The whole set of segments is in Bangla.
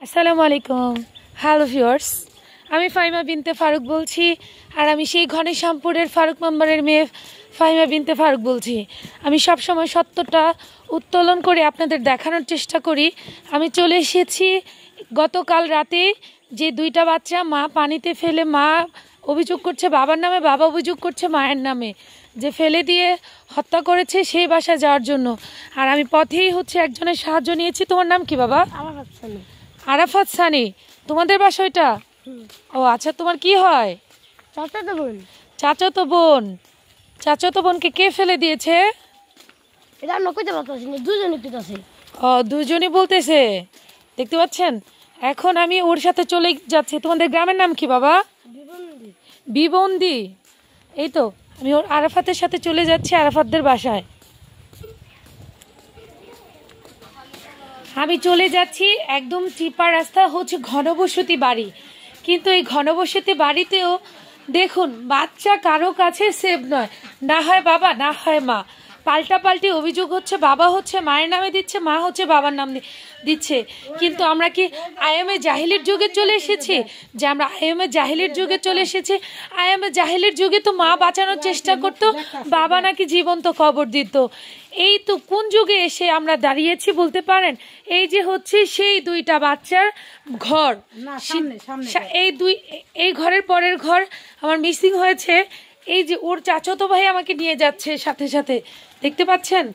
আসসালামু আলাইকুম। হ্যালো ভিউয়ার্স, আমি ফাহিমা বিনতে ফারুক বলছি। আর আমি সেই ঘনশ্যামপুরের ফারুক মেম্বারের মেয়ে ফাহিমা বিনতে ফারুক বলছি। আমি সবসময় সত্যটা উত্তোলন করে আপনাদের দেখানোর চেষ্টা করি। আমি চলে এসেছি গতকাল রাতে, যে দুইটা বাচ্চা মা পানিতে ফেলে, মা অভিযোগ করছে বাবার নামে, বাবা অভিযোগ করছে মায়ের নামে, যে ফেলে দিয়ে হত্যা করেছে সেই বাসায় যাওয়ার জন্য। আর আমি পথেই একজনের সাহায্য নিয়েছি। তোমার নাম কি বাবা? আরাফাত সানি। তোমাদের বাসা ওইটা? ও আচ্ছা, তোমার কি হয়? চাচাতো বোন। চাচাতো বোন। চাচাতো বোনকে কে ফেলে দিয়েছে? এটা আমরা কইতে পারতেছি না, দুজনে কইতাছে। ও, দুজনই বলতেছে। দেখতে পাচ্ছেন? এখন আমি ওর সাথে চলে যাচ্ছি। তোমাদের গ্রামের নাম কি বাবা? বিবন্দি। এই তো আমি ওর আরাফাতের সাথে চলে যাচ্ছি আরাফাতদের বাসায়। আমি চলে যাচ্ছি একদম চিপা রাস্তা, ঘনবসতি বাড়ি। কিন্তু এই ঘনবসতি বাড়িতেও দেখুন, বাচ্চা কারো কাছে সেভ নয়, না হয় বাবা না হয় মা। পাল্টাপাল্টি অভিযোগ হচ্ছে, বাবা মায়ের নামে দিচ্ছে, মা বাবার নাম দিচ্ছে। কিন্তু আমরা কি আইএমএ জাহিলির যুগে চলে এসেছি? যে আমরা আইএমএ জাহিলির যুগে চলে এসেছি? আইএমএ জাহিলির যুগে তো মা বাঁচানোর চেষ্টা করতো, বাবা নাকি জীবন্ত কবর দিত। এই তো কোন যুগে এসে আমরা দাঁড়িয়েছি বলতে পারেন? এই যে সেই দুইটা বাচ্চার ঘর, এই ঘরের পরের ঘর আমার মিসিং হয়েছে। এই যে ওর চাচাতো ভাই আমাকে নিয়ে যাচ্ছে সাথে সাথে, দেখতে পাচ্ছেন?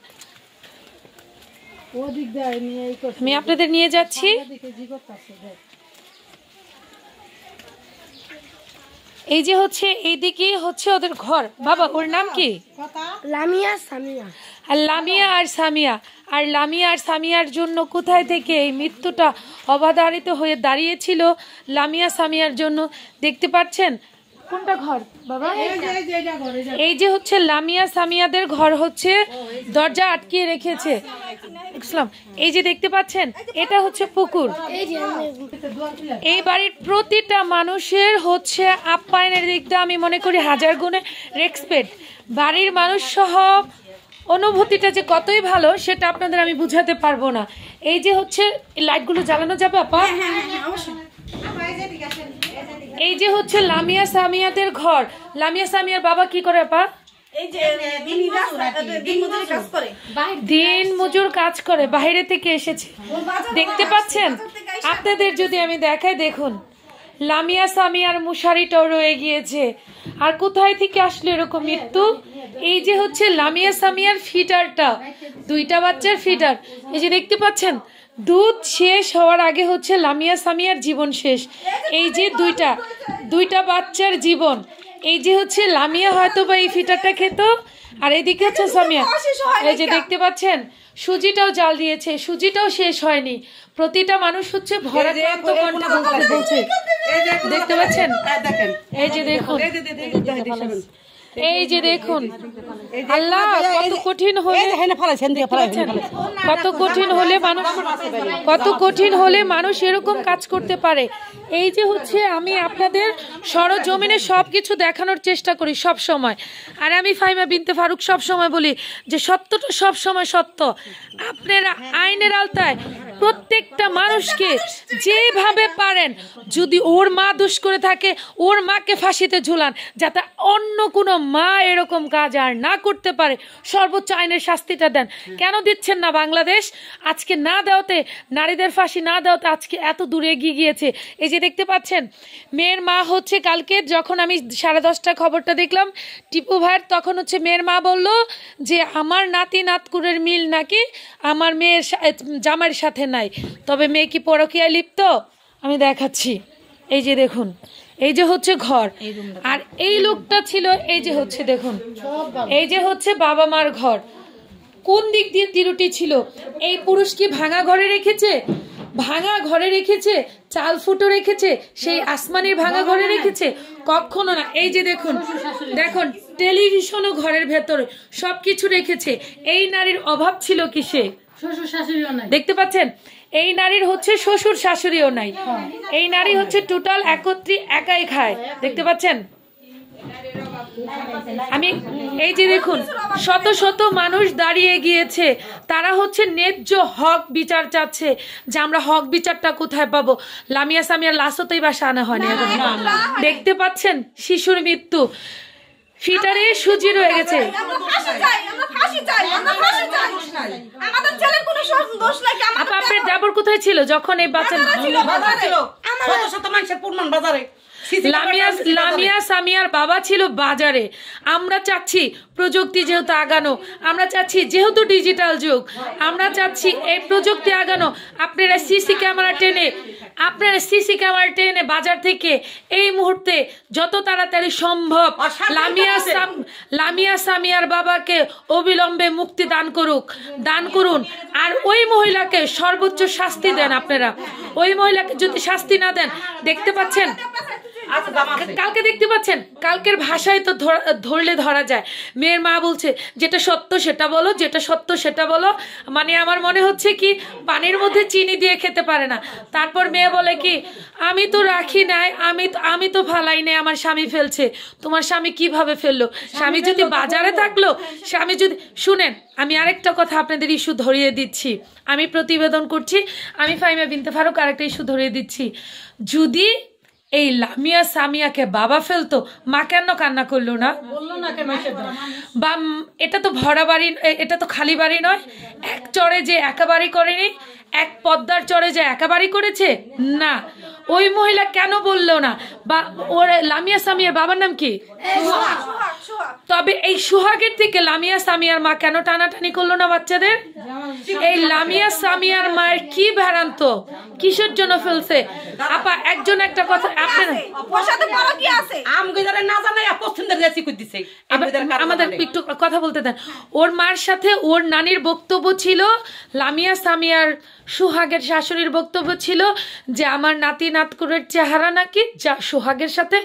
আমি আপনাদের নিয়ে যাচ্ছি। এই যে এইদিকে ওদের ঘর। বাবা ওর নাম কি? লামিয়া সামিয়া। আর লামিয়া আর সামিয়া। আর লামিয়া আর সামিয়ার জন্য কোথায় থেকে এই মৃত্যুটা অবাধারিত হয়ে দাঁড়িয়েছিল? লামিয়া সামিয়ার জন্য। দেখতে পাচ্ছেন কোনটা ঘর বাবা? এই যে লামিয়া সামিয়াদের ঘর, দরজা আটকিয়ে রেখেছে। এই যে দেখতে পাচ্ছেন, এটা পুকুর। এই বাড়ির প্রতিটা মানুষের আপ্যায়নের দিকটা আমি মনে করি হাজার গুণে রেসপেক্ট। বাড়ির মানুষ সহ অনুভূতিটা যে কতই ভালো সেটা আপনাদের আমি বুঝাতে পারবো না। এই যে লাইটগুলো জ্বালানো যাবে আপা? এই যে লামিয়া সামিয়াদের ঘর। লামিয়া সামিয়ার বাবা কি করে আপা? দিন মজুর কাজ করে, বাইরে থেকে এসেছে। দেখতে পাচ্ছেন? আপনাদের যদি আমি দেখাই, দেখুন লামিয়া সামিয়ার মশারিটাও রয়ে গিয়েছে। আর কোথায় থেকে আসলে এরকম মৃত্যু? এই যে লামিয়া সামিয়ার ফিডারটা, দুইটা বাচ্চার ফিডার। এই যে দেখতে পাচ্ছেন, দুধ শেষ হওয়ার আগে লামিয়া সামিয়ার জীবন শেষ। এই যে দুইটা বাচ্চার জীবন। এই যে লামিয়া হয়তো বা এই ফিটারটা খেত, আর এদিকে সামিয়া। এই যে দেখতে পাচ্ছেন, সুজিটাও জাল দিয়েছে, সুজিটাও শেষ হয়নি। প্রতিটা মানুষ ভরাক্রান্ত কণ্ঠে বলছে। দেখতে পাচ্ছেন? এই যে দেখুন, এই যে দেখুন, আল্লাহ কত কঠিন হলে, কত কঠিন হলে মানুষ এরকম কাজ করতে পারে। এই যে আমি আপনাদের সরজমিনে সবকিছু দেখানোর চেষ্টা করি সব সময়। আর আমি ফাহিমা বিনতে ফারুক সব সময় বলি যে সত্যটা সব সময় সত্য। আপনারা আইনের আওতায় প্রত্যেকটা মানুষকে যেভাবে পারেন, যদি ওর মা দোষ করে থাকে, ওর মাকে ফাঁসিতে ঝুলান, যাতে অন্য কোনো মা এরকম কাজ আর না করতে পারে। সর্বোচ্চ আইনের শাস্তিটা দেন। কেন দিচ্ছেন না বাংলাদেশ? আজকে না দেওয়াতে, নারীদের ফাঁসি না দেওয়াতে আজকে এত দূরে এগিয়ে গিয়েছে। এই যে দেখতে পাচ্ছেন, মেয়ের মা কালকে যখন আমি 10:30 খবরটা দেখলাম টিপু ভাইয়ের, তখন মেয়ের মা বলল যে আমার নাতি নাতকুরের মিল নাকি আমার মেয়ের জামাইয়ের সাথে নাই। তবে মেয়ে কি পরকীয়ায় লিপ্ত? আমি দেখাচ্ছি। এই যে দেখুন, এই যে ঘর। আর এই লোকটা ছিল, এই যে দেখুন, এই যে বাবা মার ঘর। কোন দিক দিয়ে ত্রুটি ছিল? এই পুরুষ কি ভাঙা ঘরে রেখেছে? ভাঙা ঘরে রেখেছে? চাল ফুটো রেখেছে? সেই আসমানির ভাঙা ঘরে রেখেছে? কখনো না। এই যে দেখুন, দেখুন টেলিভিশনও ঘরের ভেতরে সবকিছু রেখেছে। এই নারীর অভাব ছিল কিসে? শ্বশুর শাশুড়িও নাই। দেখতে পাচ্ছেন, এই নারীর শ্বশুর শাশুড়িও নাই। এই নারী টোটাল একত্রে একাই খায়। দেখতে পাচ্ছেন? আমি এই যে দেখুন শত শত মানুষ দাঁড়িয়ে গিয়েছে, তারা হচ্ছে ন্যায্য হক বিচার চাচ্ছে যে আমরা হক বিচারটা কোথায় পাবো। লামিয়া সামিয়ার লাশও তো এই বাসা আনা হয়নি এখন। দেখতে পাচ্ছেন শিশুর মৃত্যু, ফিটারে সুজি রয়ে গেছে। আপা আপনার দেবর কোথায় ছিল যখন এই বাচ্চা? লামিয়া সামিয়ার বাবা ছিল বাজারে। আমরা চাচ্ছি প্রযুক্তি যেহেতু আগানো, আমরা চাচ্ছি যেহেতু ডিজিটাল যুগ, আমরা চাচ্ছি এই প্রযুক্তি আগানো, আপনারা সিসি ক্যামেরা টেনে বাজার থেকে এই মুহূর্তে যত তাড়াতাড়ি সম্ভব লামিয়া সামিয়ার বাবাকে অবিলম্বে মুক্তি দান করুন। আর ওই মহিলাকে সর্বোচ্চ শাস্তি দেন আপনারা। ওই মহিলাকে যদি শাস্তি না দেন, দেখতে পাচ্ছেন কালকে দেখতে পাচ্ছেন কালকের ভাষায় তো ধরলে ধরা যায়। মেয়ের মা বলছে যেটা সত্য সেটা বলো, যেটা সত্য সেটা বলো। মানে আমার মনে হচ্ছে কি পানির মধ্যে চিনি দিয়ে খেতে পারে না। তারপর মেয়ে বলে কি আমি তো রাখি নাই, আমি তো ফালাই নাই, আমার স্বামী ফেলছে। তোমার স্বামী কিভাবে ফেললো? স্বামী যদি বাজারে থাকলো, স্বামী যদি শুনেন, আমি আরেকটা কথা আপনাদের ইস্যু ধরিয়ে দিচ্ছি, আমি প্রতিবেদন করছি, আমি ফাহিমা বিনতে ফারুক আরেকটা ইস্যু ধরিয়ে দিচ্ছি। যদি এই লামিয়া সামিয়াকে বাবা ফেলতো, মা কেন কান্না করলো না? বা এটা তো ভরা বাড়ি, এটা তো খালি বাড়ি নয়। এক চড়ে যে একেবারেই করেনি, এক পদ্মার চড়ে যে একেবারেই করেছে না। ওই মহিলা কেন বললো না? বা ওর লামিয়া সামিয়ার বাবার নাম কি? তবে এই সোহাগের থেকে লামিয়া সামিয়ার মা কেন টানাটানি করলো না বাচ্চাদের? এই লামিয়া সামিয়ার মায়ের কি ভ্রান্ত, কিসের জন্য ফেলছে? আপা একজন একটা কথা আমাদের একটু কথা বলতে দেন। ওর মার সাথে ওর নানির বক্তব্য ছিল, লামিয়া সামিয়ার সোহাগের শাশুড়ির বক্তব্য ছিল যে আমার নাতি নাতকুরের চেহারা নাকি যা সোহাগের সাথে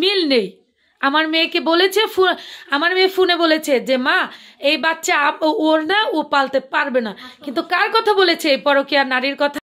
মিল নেই। আমার মেয়েকে বলেছে, আমার মেয়ে ফোনে বলেছে যে মা এই বাচ্চা ওর না, ও পালতে পারবে না। কিন্তু কার কথা বলেছে? এই পরকীয়া নারীর কথা।